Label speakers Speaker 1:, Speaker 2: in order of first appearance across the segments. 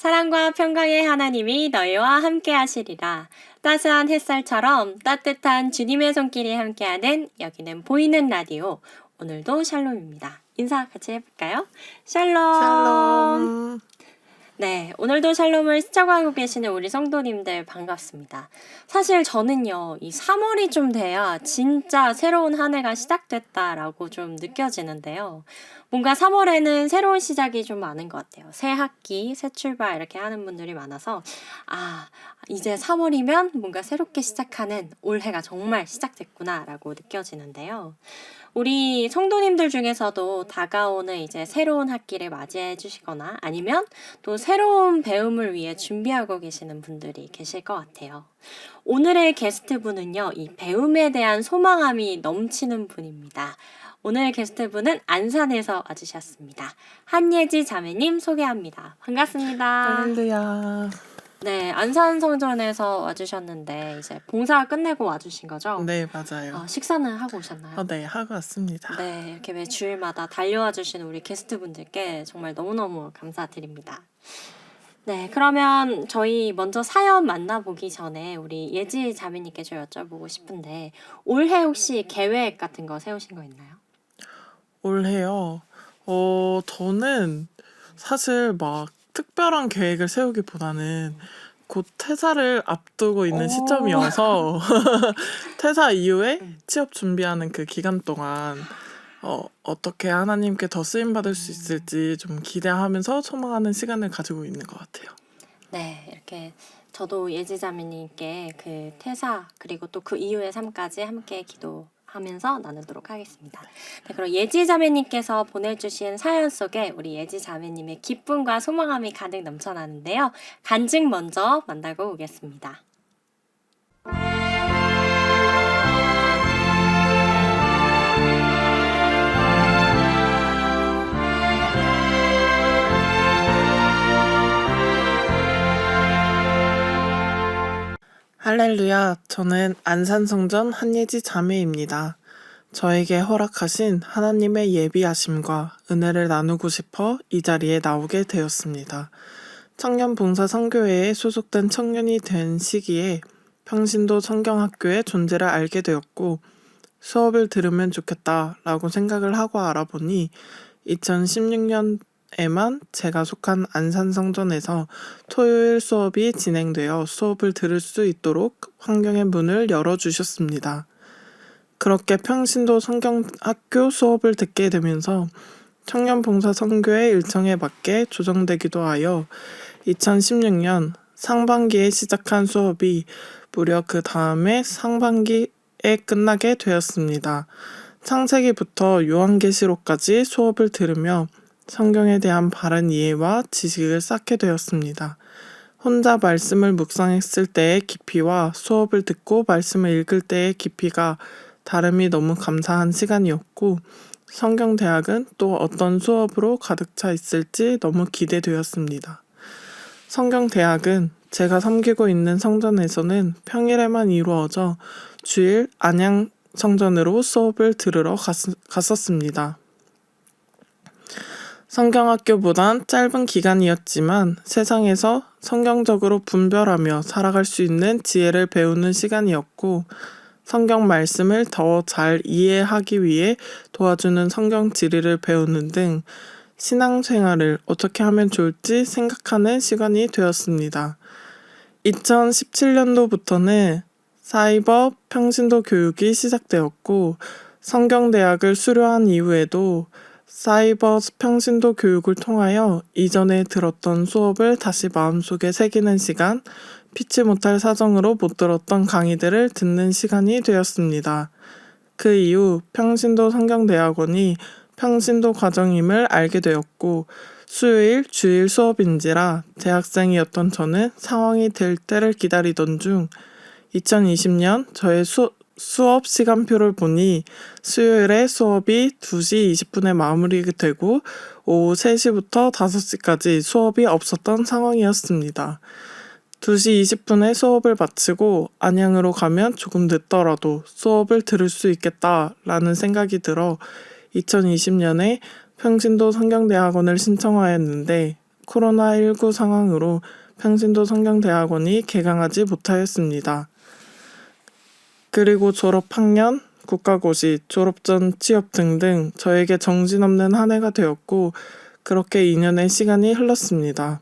Speaker 1: 사랑과 평강의 하나님이 너희와 함께 하시리라. 따스한 햇살처럼 따뜻한 주님의 손길이 함께하는 여기는 보이는 라디오. 오늘도 샬롬입니다. 인사 같이 해볼까요? 샬롬.
Speaker 2: 샬롬.
Speaker 1: 네, 오늘도 샬롬을 시청하고 계시는 우리 성도님들 반갑습니다. 사실 저는요, 이 3월이 좀 돼야 진짜 새로운 한 해가 시작됐다라고 좀 느껴지는데요. 뭔가 3월에는 새로운 시작이 좀 많은 것 같아요. 새 학기, 새 출발 이렇게 하는 분들이 많아서 이제 3월이면 뭔가 새롭게 시작하는 올해가 정말 시작됐구나라고 느껴지는데요. 우리 성도님들 중에서도 다가오는 이제 새로운 학기를 맞이해 주시거나 아니면 또 새로운 배움을 위해 준비하고 계시는 분들이 계실 것 같아요. 오늘의 게스트분은요, 이 배움에 대한 소망함이 넘치는 분입니다. 오늘 게스트분은 안산에서 와주셨습니다. 한예지 자매님 소개합니다. 반갑습니다.
Speaker 2: 할렐루야.
Speaker 1: 네, 안산 성전에서 와주셨는데 이제 봉사 끝내고 와주신 거죠?
Speaker 2: 네, 맞아요.
Speaker 1: 식사는 하고 오셨나요?
Speaker 2: 네, 하고 왔습니다.
Speaker 1: 네, 이렇게 매 주일마다 달려와 주시는 우리 게스트분들께 정말 너무너무 감사드립니다. 네, 그러면 저희 먼저 사연 만나보기 전에 우리 예지 자매님께 좀 여쭤보고 싶은데 올해 혹시 계획 같은 거 세우신 거 있나요?
Speaker 2: 올해요. 저는 사실 막 특별한 계획을 세우기보다는 곧 퇴사를 앞두고 있는 시점이어서 퇴사 이후에 취업 준비하는 그 기간 동안 어떻게 하나님께 더 쓰임받을 수 있을지 좀 기대하면서 소망하는 시간을 가지고 있는 것 같아요.
Speaker 1: 네, 이렇게 저도 예지 자매님께 그 퇴사 그리고 또 그 이후의 삶까지 함께 기도하면서 나누도록 하겠습니다. 네, 그럼 예지 자매님께서 보내주신 사연 속에 우리 예지 자매님의 기쁨과 소망함이 가득 넘쳐나는데요. 간증 먼저 만나고 오겠습니다.
Speaker 2: 할렐루야. 저는 안산성전 한예지 자매입니다. 저에게 허락하신 하나님의 예비하심과 은혜를 나누고 싶어 이 자리에 나오게 되었습니다. 청년봉사 선교회에 소속된 청년이 된 시기에 평신도 성경학교의 존재를 알게 되었고 수업을 들으면 좋겠다라고 생각을 하고 알아보니 2016년에만 제가 속한 안산성전에서 토요일 수업이 진행되어 수업을 들을 수 있도록 환경의 문을 열어주셨습니다. 그렇게 평신도 성경학교 수업을 듣게 되면서 청년봉사 선교의 일정에 맞게 조정되기도 하여 2016년 상반기에 시작한 수업이 무려 그 다음에 상반기에 끝나게 되었습니다. 창세기부터 요한계시록까지 수업을 들으며 성경에 대한 바른 이해와 지식을 쌓게 되었습니다. 혼자 말씀을 묵상했을 때의 깊이와 수업을 듣고 말씀을 읽을 때의 깊이가 다름이 너무 감사한 시간이었고 성경대학은 또 어떤 수업으로 가득 차 있을지 너무 기대되었습니다. 성경대학은 제가 섬기고 있는 성전에서는 평일에만 이루어져 주일 안양 성전으로 수업을 들으러 갔었습니다. 성경학교보단 짧은 기간이었지만 세상에서 성경적으로 분별하며 살아갈 수 있는 지혜를 배우는 시간이었고 성경 말씀을 더 잘 이해하기 위해 도와주는 성경 지리를 배우는 등 신앙생활을 어떻게 하면 좋을지 생각하는 시간이 되었습니다. 2017년도부터는 사이버 평신도 교육이 시작되었고 성경대학을 수료한 이후에도 사이버 평신도 교육을 통하여 이전에 들었던 수업을 다시 마음속에 새기는 시간, 피치 못할 사정으로 못 들었던 강의들을 듣는 시간이 되었습니다. 그 이후 평신도 성경대학원이 평신도 과정임을 알게 되었고 수요일, 주일 수업인지라 대학생이었던 저는 상황이 될 때를 기다리던 중 2020년 저의 수업 시간표를 보니 수요일에 수업이 2시 20분에 마무리되고 오후 3시부터 5시까지 수업이 없었던 상황이었습니다. 2시 20분에 수업을 마치고 안양으로 가면 조금 늦더라도 수업을 들을 수 있겠다라는 생각이 들어 2020년에 평신도 성경대학원을 신청하였는데 코로나19 상황으로 평신도 성경대학원이 개강하지 못하였습니다. 그리고 졸업 학년, 국가고시, 졸업 전 취업 등등 저에게 정신없는 한 해가 되었고 그렇게 2년의 시간이 흘렀습니다.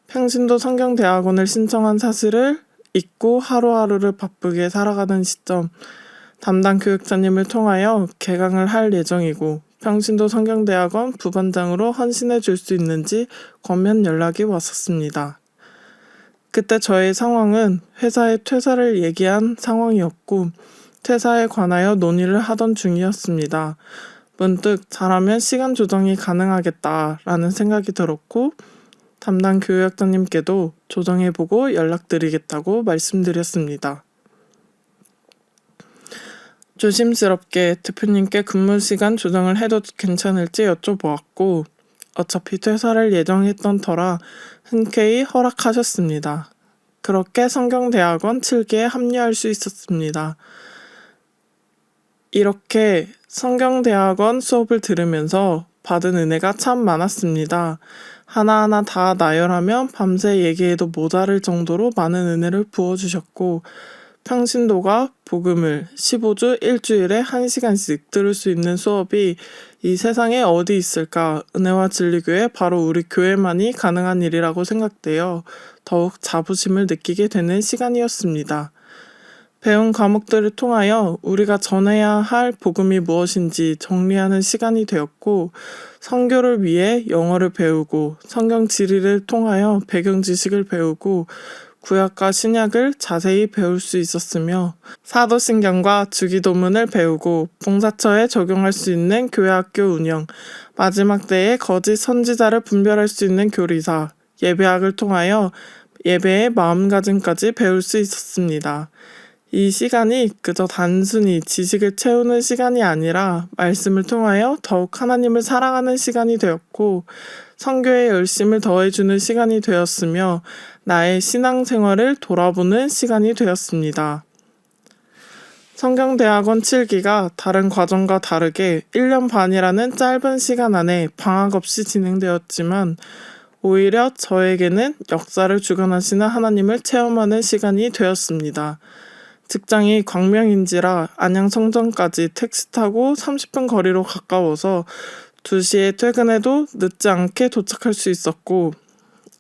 Speaker 2: 평신도 성경대학원을 신청한 사실을 잊고 하루하루를 바쁘게 살아가는 시점, 담당 교육자님을 통하여 개강을 할 예정이고 평신도 성경대학원 부반장으로 헌신해 줄 수 있는지 권면 연락이 왔었습니다. 그때 저의 상황은 회사에 퇴사를 얘기한 상황이었고 퇴사에 관하여 논의를 하던 중이었습니다. 문득 잘하면 시간 조정이 가능하겠다라는 생각이 들었고 담당 교육자님께도 조정해보고 연락드리겠다고 말씀드렸습니다. 조심스럽게 대표님께 근무 시간 조정을 해도 괜찮을지 여쭤보았고 어차피 퇴사를 예정했던 터라 흔쾌히 허락하셨습니다. 그렇게 성경대학원 7기에 합류할 수 있었습니다. 이렇게 성경대학원 수업을 들으면서 받은 은혜가 참 많았습니다. 하나하나 다 나열하면 밤새 얘기해도 모자랄 정도로 많은 은혜를 부어주셨고 평신도가 복음을 15주 일주일에 1시간씩 들을 수 있는 수업이 이 세상에 어디 있을까 은혜와 진리교회 바로 우리 교회만이 가능한 일이라고 생각되어 더욱 자부심을 느끼게 되는 시간이었습니다. 배운 과목들을 통하여 우리가 전해야 할 복음이 무엇인지 정리하는 시간이 되었고 선교를 위해 영어를 배우고 성경 지리를 통하여 배경 지식을 배우고 구약과 신약을 자세히 배울 수 있었으며 사도신경과 주기도문을 배우고 봉사처에 적용할 수 있는 교회학교 운영, 마지막 때에 거짓 선지자를 분별할 수 있는 교리사, 예배학을 통하여 예배의 마음가짐까지 배울 수 있었습니다. 이 시간이 그저 단순히 지식을 채우는 시간이 아니라 말씀을 통하여 더욱 하나님을 사랑하는 시간이 되었고 선교에 열심을 더해주는 시간이 되었으며 나의 신앙생활을 돌아보는 시간이 되었습니다. 성경대학원 7기가 다른 과정과 다르게 1년 반이라는 짧은 시간 안에 방학 없이 진행되었지만 오히려 저에게는 역사를 주관하시는 하나님을 체험하는 시간이 되었습니다. 직장이 광명인지라 안양성전까지 택시 타고 30분 거리로 가까워서 2시에 퇴근해도 늦지 않게 도착할 수 있었고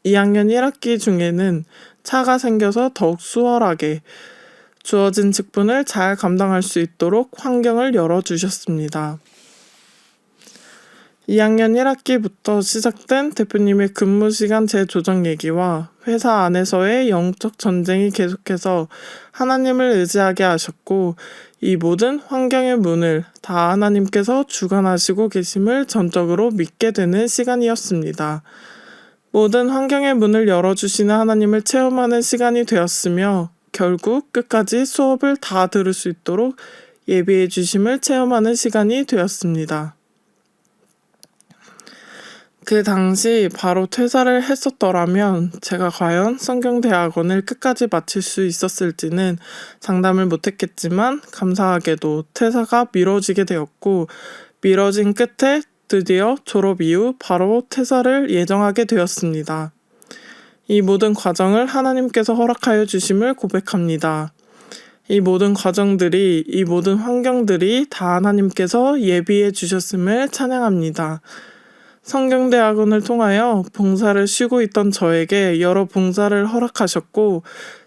Speaker 2: 2학년 1학기 중에는 차가 생겨서 더욱 수월하게 주어진 직분을 잘 감당할 수 있도록 환경을 열어주셨습니다. 2학년 1학기부터 시작된 대표님의 근무 시간 재조정 얘기와 회사 안에서의 영적 전쟁이 계속해서 하나님을 의지하게 하셨고 이 모든 환경의 문을 다 하나님께서 주관하시고 계심을 전적으로 믿게 되는 시간이었습니다. 모든 환경의 문을 열어주시는 하나님을 체험하는 시간이 되었으며 결국 끝까지 수업을 다 들을 수 있도록 예비해 주심을 체험하는 시간이 되었습니다. 그 당시 바로 퇴사를 했었더라면 제가 과연 성경대학원을 끝까지 마칠 수 있었을지는 장담을 못했겠지만 감사하게도 퇴사가 미뤄지게 되었고 미뤄진 끝에 드디어 졸업 이후 바로 퇴사를 예정하게 되었습니다. 이 모든 과정을 하나님께서 허락하여 주심을 고백합니다. 이 모든 과정들이, 이 모든 환경들이 다 하나님께서 예비해 주셨음을 찬양합니다. 성경대학원을 통하여 봉사를 쉬고 있던 저에게 여러 봉사를 허락하셨고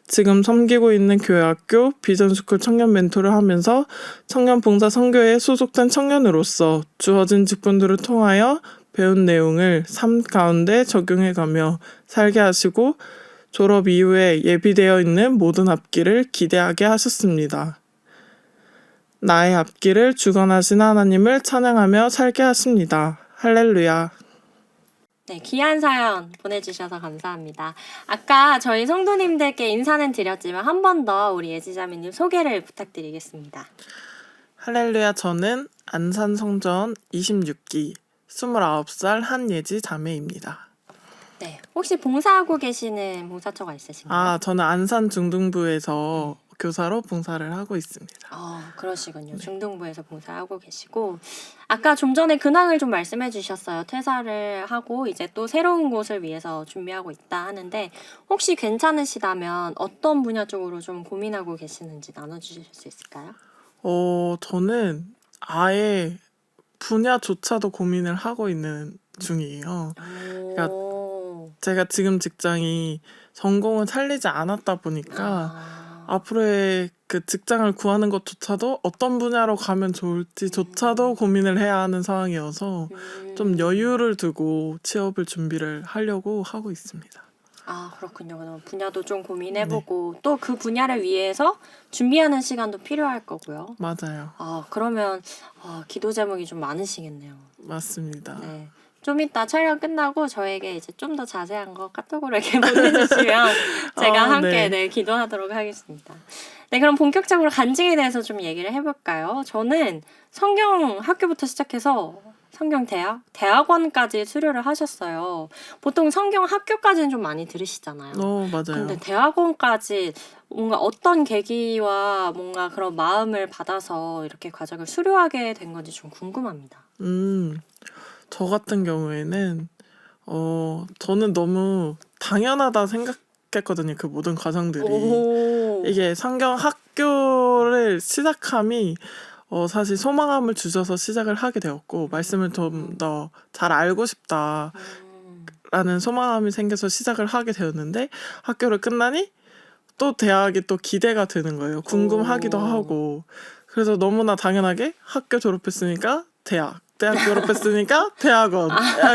Speaker 2: 지금 섬기고 있는 교회학교 비전스쿨 청년 멘토를 하면서 청년 봉사 선교에 소속된 청년으로서 주어진 직분들을 통하여 배운 내용을 삶 가운데 적용해가며 살게 하시고 졸업 이후에 예비되어 있는 모든 앞길을 기대하게 하셨습니다. 나의 앞길을 주관하신 하나님을 찬양하며 살게 하십니다. 할렐루야.
Speaker 1: 네, 귀한 사연 보내주셔서 감사합니다. 아까 저희 성도님들께 인사는 드렸지만 한 번 더 우리 예지자매님 소개를 부탁드리겠습니다.
Speaker 2: 할렐루야. 저는 안산성전 26기 29살 한예지 자매입니다.
Speaker 1: 네, 혹시 봉사하고 계시는 봉사처가 있으신가요?
Speaker 2: 저는 안산 중등부에서 교사로 봉사를 하고 있습니다.
Speaker 1: 그러시군요. 중등부에서 봉사하고 계시고 아까 좀 전에 근황을 좀 말씀해 주셨어요. 퇴사를 하고 이제 또 새로운 곳을 위해서 준비하고 있다 하는데 혹시 괜찮으시다면 어떤 분야 쪽으로 좀 고민하고 계시는지 나눠주실 수 있을까요?
Speaker 2: 저는 아예 분야조차도 고민을 하고 있는 중이에요.
Speaker 1: 오.
Speaker 2: 제가 지금 직장이 전공을 살리지 않았다 보니까 앞으로의 그 직장을 구하는 것조차도 어떤 분야로 가면 좋을지조차도 고민을 해야 하는 상황이어서 좀 여유를 두고 취업을 준비를 하려고 하고 있습니다.
Speaker 1: 그렇군요. 그럼 분야도 좀 고민해보고 또 그 분야를 위해서 준비하는 시간도 필요할 거고요.
Speaker 2: 맞아요.
Speaker 1: 그러면 기도 제목이 좀 많으시겠네요.
Speaker 2: 맞습니다.
Speaker 1: 네. 좀 이따 촬영 끝나고 저에게 이제 좀 더 자세한 거 카톡으로 이렇게 보내주시면 제가 함께
Speaker 2: 네.
Speaker 1: 기도하도록 하겠습니다. 네, 그럼 본격적으로 간증에 대해서 좀 얘기를 해볼까요? 저는 성경 학교부터 시작해서 성경 대학원까지 수료를 하셨어요. 보통 성경 학교까지는 좀 많이 들으시잖아요.
Speaker 2: 맞아요.
Speaker 1: 근데 대학원까지 뭔가 어떤 계기와 뭔가 그런 마음을 받아서 이렇게 과정을 수료하게 된 건지 좀 궁금합니다.
Speaker 2: 저 같은 경우에는 저는 너무 당연하다 생각했거든요. 그 모든 과정들이. 이게 성경 학교를 시작함이 사실 소망함을 주셔서 시작을 하게 되었고 말씀을 좀 더 잘 알고 싶다라는 소망함이 생겨서 시작을 하게 되었는데 학교를 끝나니 또 대학이 또 기대가 되는 거예요. 궁금하기도 하고. 그래서 너무나 당연하게 학교 졸업했으니까 대학 졸업했으니까 대학원.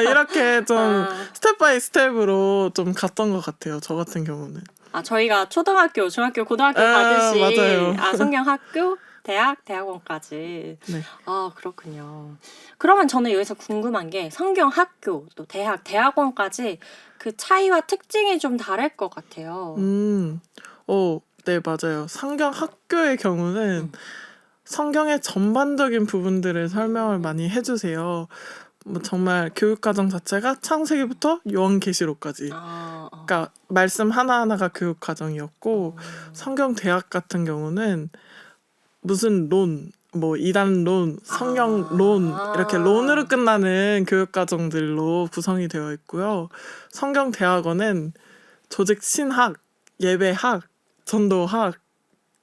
Speaker 2: 이렇게 좀 스텝 바이 스텝으로 좀 갔던 것 같아요. 저 같은 경우는.
Speaker 1: 저희가 초등학교, 중학교, 고등학교 가듯이
Speaker 2: 맞아요.
Speaker 1: 성경 학교, 대학원까지.
Speaker 2: 네.
Speaker 1: 그렇군요. 그러면 저는 여기서 궁금한 게 성경 학교, 또 대학원까지 그 차이와 특징이 좀 다를 것 같아요.
Speaker 2: 네, 맞아요. 성경 학교의 경우는 성경의 전반적인 부분들을 설명을 많이 해주세요. 뭐 정말 교육과정 자체가 창세기부터 요한계시록까지. 그러니까 말씀 하나하나가 교육과정이었고 성경 대학 같은 경우는 무슨 뭐 이단론, 성경론 이렇게 론으로 끝나는 교육과정들로 구성이 되어 있고요. 성경 대학원은 조직 신학, 예배학, 전도학,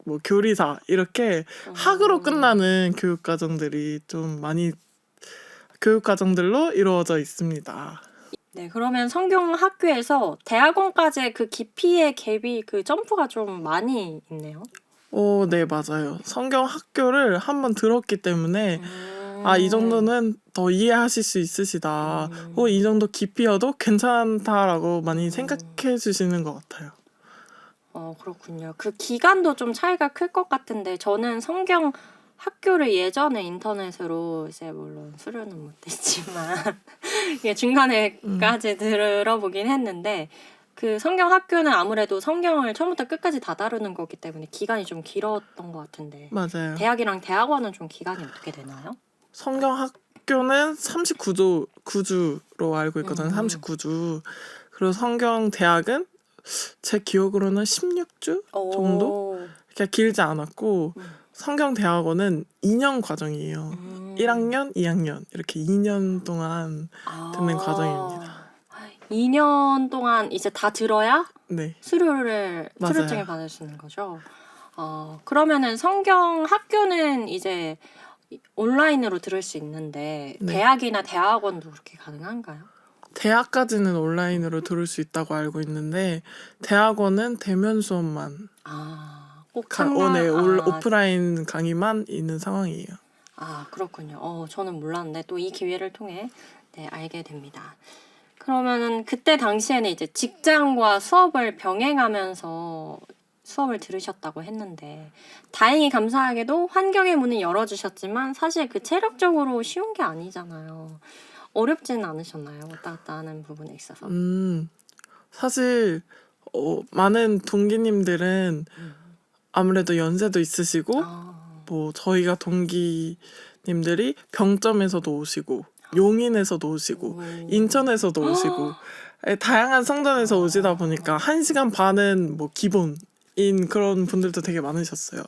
Speaker 2: 뭐 교리사 이렇게 학으로 끝나는 교육과정들이 좀 많이 교육과정들로 이루어져 있습니다.
Speaker 1: 네, 그러면 성경 학교에서 대학원까지의 그 깊이의 갭이 그 점프가 좀 많이 있네요.
Speaker 2: 네, 맞아요. 성경 학교를 한번 들었기 때문에 이 정도는 더 이해하실 수 있으시다. 이 정도 깊이여도 괜찮다라고 많이 생각해 주시는 것 같아요.
Speaker 1: 그렇군요. 그 기간도 좀 차이가 클 것 같은데 저는 성경 학교를 예전에 인터넷으로 이제 물론 수료는 못했지만 이게 중간에까지 들어보긴 했는데 그 성경 학교는 아무래도 성경을 처음부터 끝까지 다 다루는 거기 때문에 기간이 좀 길었던 것 같은데
Speaker 2: 맞아요.
Speaker 1: 대학이랑 대학원은 좀 기간이 어떻게 되나요?
Speaker 2: 성경 학교는 39주로 알고 있거든요. 39주. 그리고 성경 대학은 제 기억으로는 16주 정도? 그러니까 길지 않았고 성경 대학원은 2년 과정이에요. 1학년, 2학년 이렇게 2년 동안 듣는 과정입니다.
Speaker 1: 2년 동안 이제 다 들어야
Speaker 2: 네.
Speaker 1: 수료증을 받을 수 있는 거죠. 그러면은 성경 학교는 이제 온라인으로 들을 수 있는데 대학이나 대학원도 그렇게 가능한가요?
Speaker 2: 대학까지는 온라인으로 들을 수 있다고 알고 있는데 대학원은 대면 수업만
Speaker 1: 꼭
Speaker 2: 오프라인 강의만 있는 상황이에요.
Speaker 1: 그렇군요. 저는 몰랐는데 또 이 기회를 통해 알게 됩니다. 그러면은 그때 당시에는 이제 직장과 수업을 병행하면서 수업을 들으셨다고 했는데 다행히 감사하게도 환경의 문을 열어주셨지만 사실 그 체력적으로 쉬운 게 아니잖아요. 어렵지는 않으셨나요? 왔다 갔다 하는 부분에 있어서.
Speaker 2: 사실 많은 동기님들은 아무래도 연세도 있으시고 뭐 저희가 동기님들이 병점에서도 오시고 용인에서도 오시고 인천에서도 오시고 다양한 성전에서 오시다 보니까 1시간 반은 뭐 기본 인 그런 분들도 되게 많으셨어요.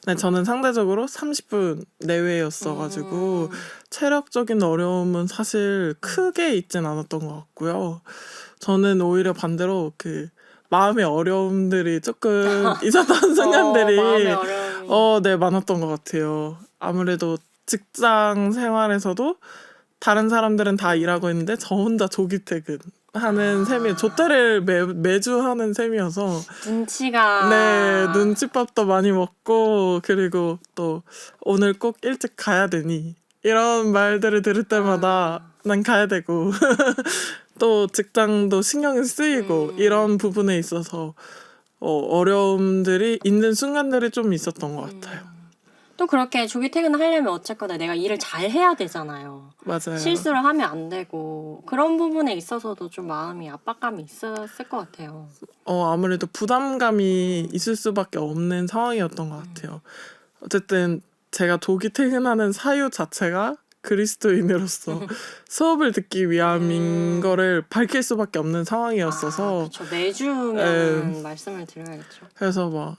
Speaker 2: 근데 저는 상대적으로 30분 내외였어가지고 체력적인 어려움은 사실 크게 있진 않았던 것 같고요. 저는 오히려 반대로 그 마음의 어려움들이 조금 있었던 순간들이
Speaker 1: 마음의 어려움이.
Speaker 2: 네, 많았던 것 같아요. 아무래도 직장 생활에서도 다른 사람들은 다 일하고 있는데 저 혼자 조기 퇴근하는 셈이 조퇴를 매주 하는 셈이어서
Speaker 1: 눈치가.
Speaker 2: 네, 눈칫밥도 많이 먹고 그리고 또 오늘 꼭 일찍 가야 되니 이런 말들을 들을 때마다 난 가야 되고 또 직장도 신경이 쓰이고 이런 부분에 있어서 어려움들이 있는 순간들이 좀 있었던 것 같아요.
Speaker 1: 또 그렇게 조기 퇴근을 하려면 어쨌거나 내가 일을 잘 해야 되잖아요.
Speaker 2: 맞아요.
Speaker 1: 실수를 하면 안 되고 그런 부분에 있어서도 좀 마음이 압박감이 있었을 것 같아요.
Speaker 2: 아무래도 부담감이 있을 수밖에 없는 상황이었던 것 같아요. 어쨌든 제가 조기 퇴근하는 사유 자체가 그리스도인으로서 수업을 듣기 위함인 거를 밝힐 수밖에 없는 상황이었어서
Speaker 1: 그렇죠. 매주면 말씀을 드려야겠죠.
Speaker 2: 그래서 막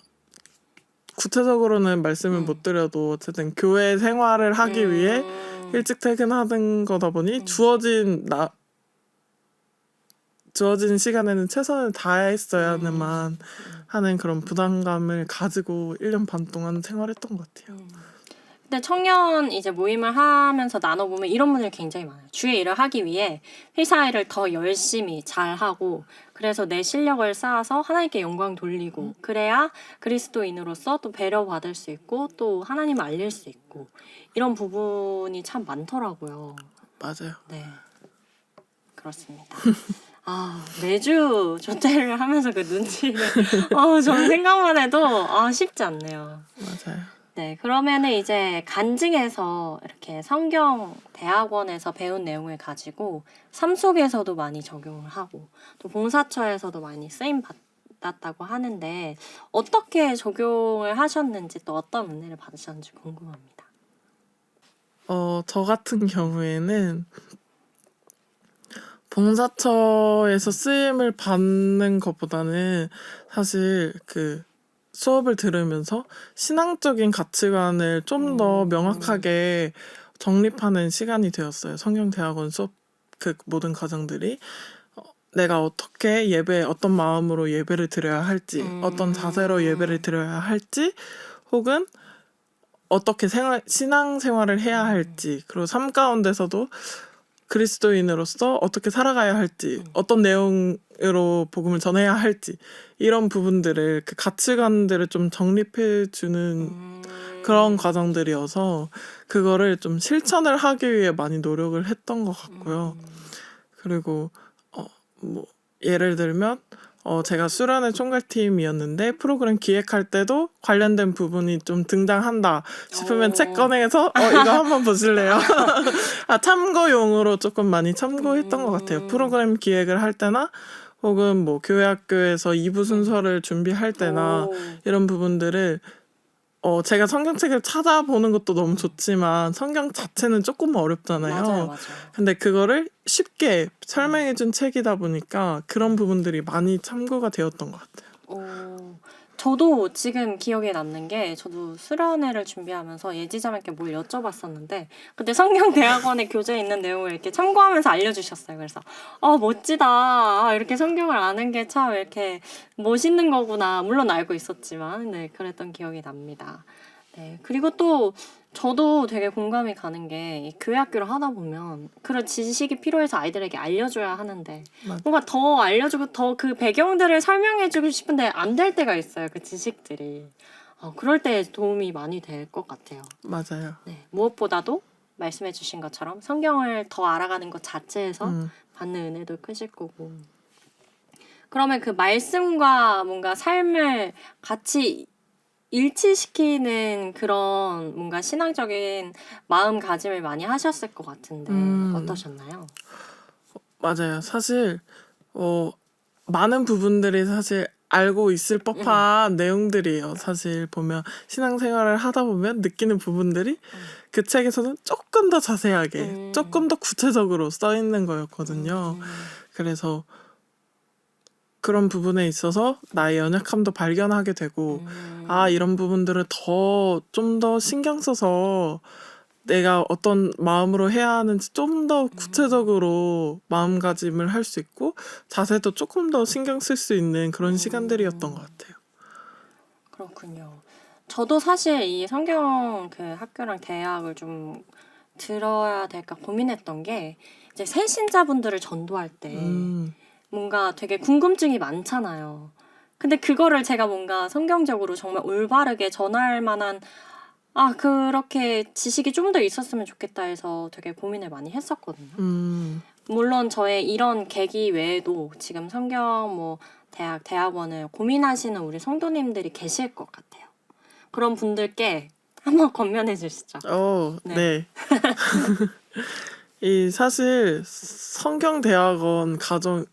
Speaker 2: 구체적으로는 말씀을 못 드려도 어쨌든 교회 생활을 하기 위해 일찍 퇴근하는 거다 보니 주어진 시간에는 최선을 다했어야만 하는 그런 부담감을 가지고 1년 반 동안 생활했던 것 같아요.
Speaker 1: 근데 청년 이제 모임을 하면서 나눠보면 이런 분들이 굉장히 많아요. 주의 일을 하기 위해 회사 일을 더 열심히 잘하고 그래서 내 실력을 쌓아서 하나님께 영광 돌리고 그래야 그리스도인으로서 또 배려받을 수 있고 또 하나님을 알릴 수 있고 이런 부분이 참 많더라고요.
Speaker 2: 맞아요.
Speaker 1: 네, 그렇습니다. 매주 조퇴를 하면서 그 눈치를 저는 생각만 해도 쉽지 않네요.
Speaker 2: 맞아요.
Speaker 1: 네, 그러면은 이제 간증에서 이렇게 성경 대학원에서 배운 내용을 가지고 삶 속에서도 많이 적용을 하고 또 봉사처에서도 많이 쓰임 받았다고 하는데 어떻게 적용을 하셨는지 또 어떤 은혜를 받으셨는지 궁금합니다.
Speaker 2: 저 같은 경우에는 봉사처에서 쓰임을 받는 것보다는 사실 그 수업을 들으면서 신앙적인 가치관을 좀 더 명확하게 정립하는 시간이 되었어요. 성경대학원 수업 그 모든 과정들이 내가 어떻게 어떤 마음으로 예배를 드려야 할지, 어떤 자세로 예배를 드려야 할지, 혹은 어떻게 신앙생활을 해야 할지, 그리고 삶 가운데서도 그리스도인으로서 어떻게 살아가야 할지, 어떤 내용으로 복음을 전해야 할지 이런 부분들을 그 가치관들을 좀 정립해주는 그런 과정들이어서 그거를 좀 실천을 하기 위해 많이 노력을 했던 것 같고요. 그리고 뭐 예를 들면 제가 수련회 총괄팀이었는데 프로그램 기획할 때도 관련된 부분이 좀 등장한다 싶으면 책 꺼내서 이거 한번 보실래요? 참고용으로 조금 많이 참고했던 것 같아요. 프로그램 기획을 할 때나 혹은 뭐 교회 학교에서 2부 순서를 준비할 때나 이런 부분들을 제가 성경책을 찾아보는 것도 너무 좋지만 성경 자체는 조금 어렵잖아요.
Speaker 1: 맞아요.
Speaker 2: 근데 그거를 쉽게 설명해준 책이다 보니까 그런 부분들이 많이 참고가 되었던 것 같아요.
Speaker 1: 저도 지금 기억에 남는 게 저도 수련회를 준비하면서 예지자매께 뭘 여쭤봤었는데 그때 성경대학원에 교재에 있는 내용을 이렇게 참고하면서 알려주셨어요. 그래서 멋지다. 이렇게 성경을 아는 게 참 이렇게 멋있는 거구나. 물론 알고 있었지만 네, 그랬던 기억이 납니다. 네, 그리고 또 저도 되게 공감이 가는 게 교회 학교를 하다 보면 그런 지식이 필요해서 아이들에게 알려줘야 하는데 뭔가 더 알려주고 더 그 배경들을 설명해주고 싶은데 안 될 때가 있어요. 그 지식들이. 그럴 때 도움이 많이 될 것 같아요.
Speaker 2: 맞아요.
Speaker 1: 네, 무엇보다도 말씀해주신 것처럼 성경을 더 알아가는 것 자체에서 받는 은혜도 크실 거고. 그러면 그 말씀과 뭔가 삶을 같이 일치시키는 그런 뭔가 신앙적인 마음가짐을 많이 하셨을 것 같은데 어떠셨나요?
Speaker 2: 맞아요. 사실 많은 부분들이 사실 알고 있을 법한 내용들이에요. 사실 보면 신앙생활을 하다 보면 느끼는 부분들이 그 책에서는 조금 더 자세하게 조금 더 구체적으로 써 있는 거였거든요. 그래서 그런 부분에 있어서 나의 연약함도 발견하게 되고 이런 부분들을 좀 더 신경 써서 내가 어떤 마음으로 해야 하는지 좀 더 구체적으로 마음가짐을 할 수 있고 자세도 조금 더 신경 쓸 수 있는 그런 시간들이었던 것 같아요.
Speaker 1: 그렇군요. 저도 사실 이 성경 그 학교랑 대학을 좀 들어야 될까 고민했던 게 이제 새 신자분들을 전도할 때 뭔가 되게 궁금증이 많잖아요. 근데 그거를 제가 뭔가 성경적으로 정말 올바르게 전할 만한 그렇게 지식이 좀 더 있었으면 좋겠다 해서 되게 고민을 많이 했었거든요. 물론 저의 이런 계기 외에도 지금 성경 뭐 대학원을 고민하시는 우리 성도님들이 계실 것 같아요. 그런 분들께 한번 권면해 주시죠.
Speaker 2: 네. 이 사실 성경대학원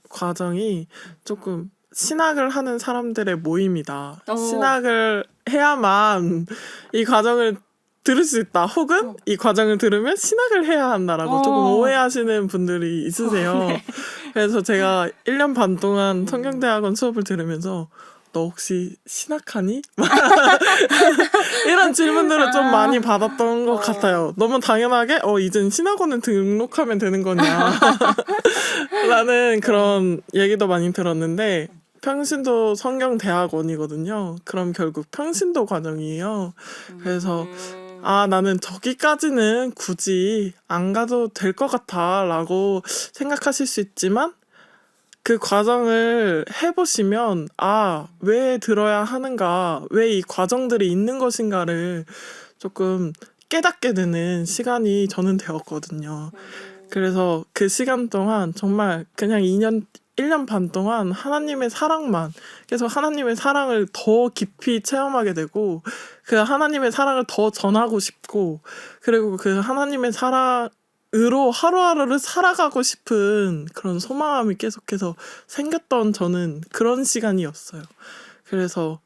Speaker 2: 과정이 조금 신학을 하는 사람들의 모임이다. 신학을 해야만 이 과정을 들을 수 있다. 혹은 이 과정을 들으면 신학을 해야 한다라고 조금 오해하시는 분들이 있으세요.
Speaker 1: 네.
Speaker 2: 그래서 제가 1년 반 동안 성경대학원 수업을 들으면서 너 혹시 신학하니? 이런 질문들을 좀 많이 받았던 것 같아요. 너무 당연하게 이젠 신학원을 등록하면 되는 거냐 라는 그런 얘기도 많이 들었는데 평신도 성경대학원이거든요. 그럼 결국 평신도 과정이에요. 그래서 나는 저기까지는 굳이 안 가도 될 것 같아 라고 생각하실 수 있지만 그 과정을 해보시면 왜 들어야 하는가, 왜 이 과정들이 있는 것인가를 조금 깨닫게 되는 시간이 저는 되었거든요. 그래서 그 시간 동안 정말 그냥 1년 반 동안 하나님의 사랑만, 계속 하나님의 사랑을 더 깊이 체험하게 되고 그 하나님의 사랑을 더 전하고 싶고 그리고 그 하나님의 사랑으로 하루하루를 살아가고 싶은 그런 소망함이 계속해서 생겼던 저는 그런 시간이었어요. 그래서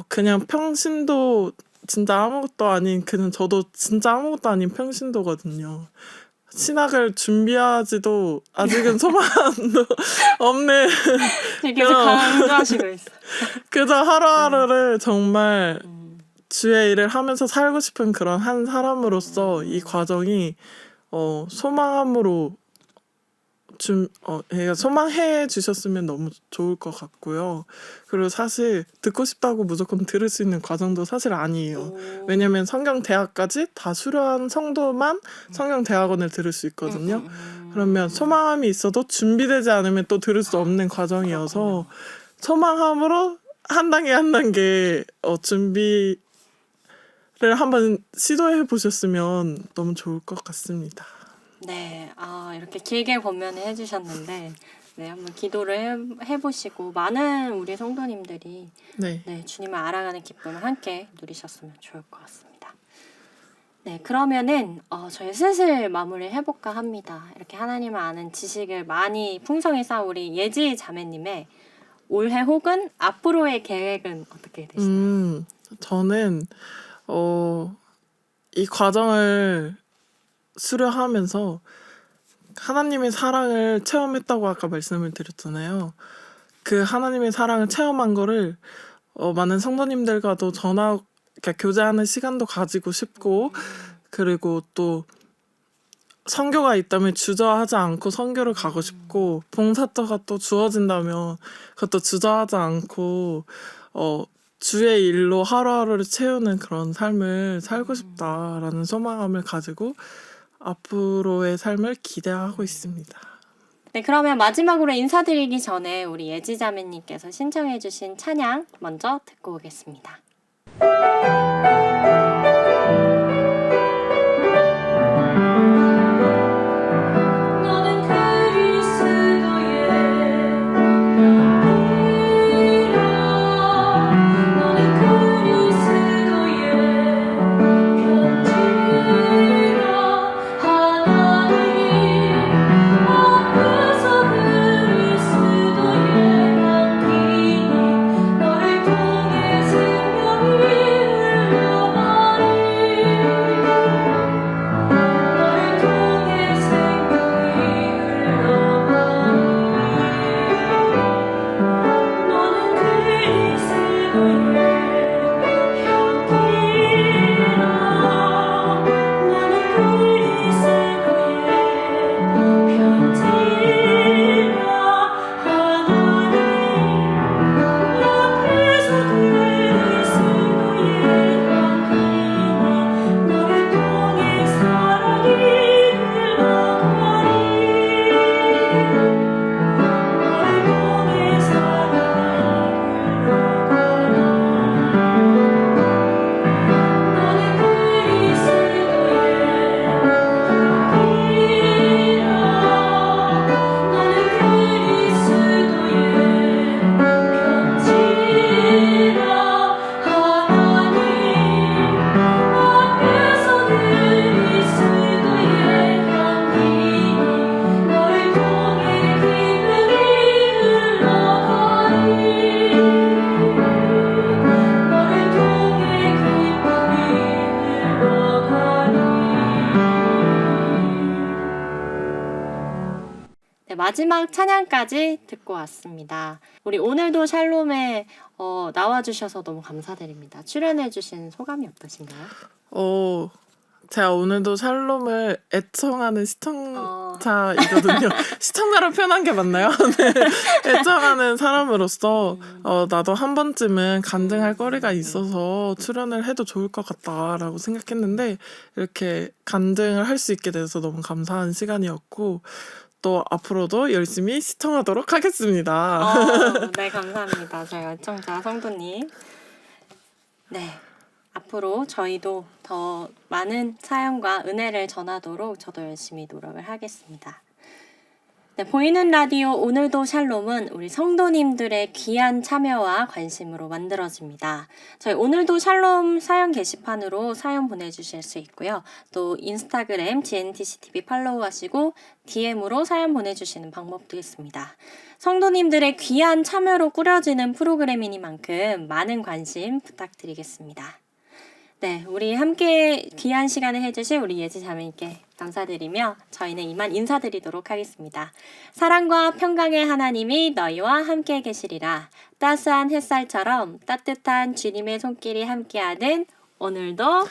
Speaker 2: 그냥 평신도 진짜 아무것도 아닌 저도 진짜 아무것도 아닌 평신도거든요. 신학을 준비하지도 아직은 소망도 없는
Speaker 1: 계속 강조하시고 있어요.
Speaker 2: 그저 하루하루를 정말 주의 일을 하면서 살고 싶은 그런 한 사람으로서 이 과정이 소망함으로 소망해 주셨으면 너무 좋을 것 같고요. 그리고 사실 듣고 싶다고 무조건 들을 수 있는 과정도 사실 아니에요. 왜냐면 성경대학까지 다 수료한 성도만 성경대학원을 들을 수 있거든요. 그러면 소망함이 있어도 준비되지 않으면 또 들을 수 없는 과정이어서 소망함으로 한 단계 한 단계 준비를 한번 시도해 보셨으면 너무 좋을 것 같습니다.
Speaker 1: 네, 이렇게 길게 권면을 해주셨는데, 네, 한번 기도를 해보시고, 많은 우리 성도님들이, 네, 주님을 알아가는 기쁨을 함께 누리셨으면 좋을 것 같습니다. 네, 그러면은, 저희 슬슬 마무리 해볼까 합니다. 이렇게 하나님을 아는 지식을 많이 풍성히 쌓은 우리 예지 자매님의 올해 혹은 앞으로의 계획은 어떻게 되시나요?
Speaker 2: 저는, 이 과정을 수료하면서 하나님의 사랑을 체험했다고 아까 말씀을 드렸잖아요. 그 하나님의 사랑을 체험한 거를 많은 성도님들과도 그러니까 교제하는 시간도 가지고 싶고 그리고 또 선교가 있다면 주저하지 않고 선교를 가고 싶고 봉사자가 또 주어진다면 그것도 주저하지 않고 주의 일로 하루하루를 채우는 그런 삶을 살고 싶다라는 소망함을 가지고 앞으로의 삶을 기대하고 있습니다.
Speaker 1: 네, 그러면 마지막으로 인사드리기 전에 우리 예지자매님께서 신청해주신 찬양 먼저 듣고 오겠습니다.
Speaker 3: 너를 통해 생명이 흘러
Speaker 1: 마지막 찬양까지 듣고 왔습니다. 우리 오늘도 샬롬에 나와주셔서 너무 감사드립니다. 출연해주신 소감이 어떠신가요?
Speaker 2: 제가 오늘도 샬롬을 애청하는 시청자이거든요. 시청자로 표현한 게 맞나요? 네. 애청하는 사람으로서 나도 한 번쯤은 간증할 거리가 있어서 출연을 해도 좋을 것 같다라고 생각했는데 이렇게 간증을 할 수 있게 돼서 너무 감사한 시간이었고 또 앞으로도 열심히 시청하도록 하겠습니다.
Speaker 1: 네, 감사합니다. 저희 애청자 성도님. 네. 앞으로 저희도 더 많은 사연과 은혜를 전하도록 저도 열심히 노력을 하겠습니다. 네, 보이는 라디오 오늘도 샬롬은 우리 성도님들의 귀한 참여와 관심으로 만들어집니다. 저희 오늘도 샬롬 사연 게시판으로 사연 보내주실 수 있고요. 또 인스타그램 GNTCTV 팔로우하시고 DM으로 사연 보내주시는 방법도 있습니다. 성도님들의 귀한 참여로 꾸려지는 프로그램이니만큼 많은 관심 부탁드리겠습니다. 네, 우리 함께 귀한 시간을 해주신 우리 예지 자매님께 감사드리며 저희는 이만 인사드리도록 하겠습니다. 사랑과 평강의 하나님이 너희와 함께 계시리라. 따스한 햇살처럼 따뜻한 주님의 손길이 함께하는 오늘도